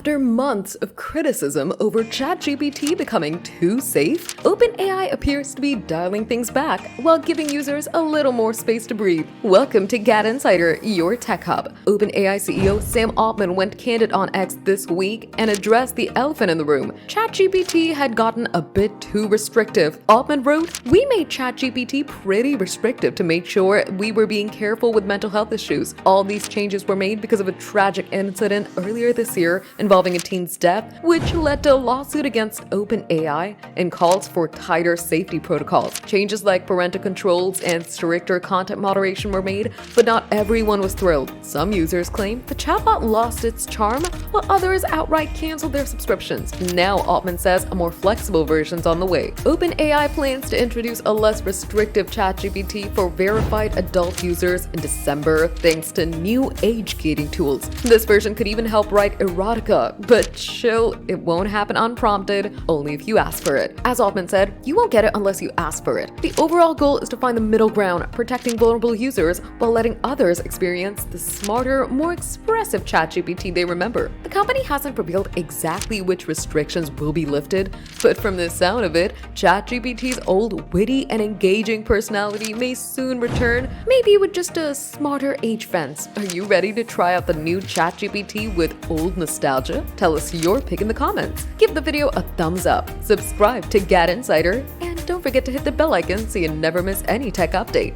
After months of criticism over ChatGPT becoming too safe, OpenAI appears to be dialing things back while giving users a little more space to breathe. Welcome to GadInsider, your tech hub. OpenAI CEO Sam Altman went candid on X this week and addressed the elephant in the room. ChatGPT had gotten a bit too restrictive. Altman wrote, "We made ChatGPT pretty restrictive to make sure we were being careful with mental health issues. All these changes were made because of a tragic incident earlier this year involving a teen's death, which led to a lawsuit against OpenAI and calls for tighter safety protocols. Changes like parental controls and stricter content moderation were made, but not everyone was thrilled. Some users claim the chatbot lost its charm, while others outright canceled their subscriptions. Now, Altman says a more flexible version's on the way. OpenAI plans to introduce a less restrictive ChatGPT for verified adult users in December, thanks to new age gating tools. This version could even help write erotica, but chill, it won't happen unprompted, only if you ask for it. As Altman said, you won't get it unless you ask for it. The overall goal is to find the middle ground, protecting vulnerable users while letting others experience the smarter, more expressive ChatGPT they remember. The company hasn't revealed exactly which restrictions will be lifted, but from the sound of it, ChatGPT's old, witty, and engaging personality may soon return, maybe with just a smarter age fence. Are you ready to try out the new ChatGPT with old nostalgia? Tell us your pick in the comments. Give the video a thumbs up, subscribe to GadInsider, and don't forget to hit the bell icon so you never miss any tech update.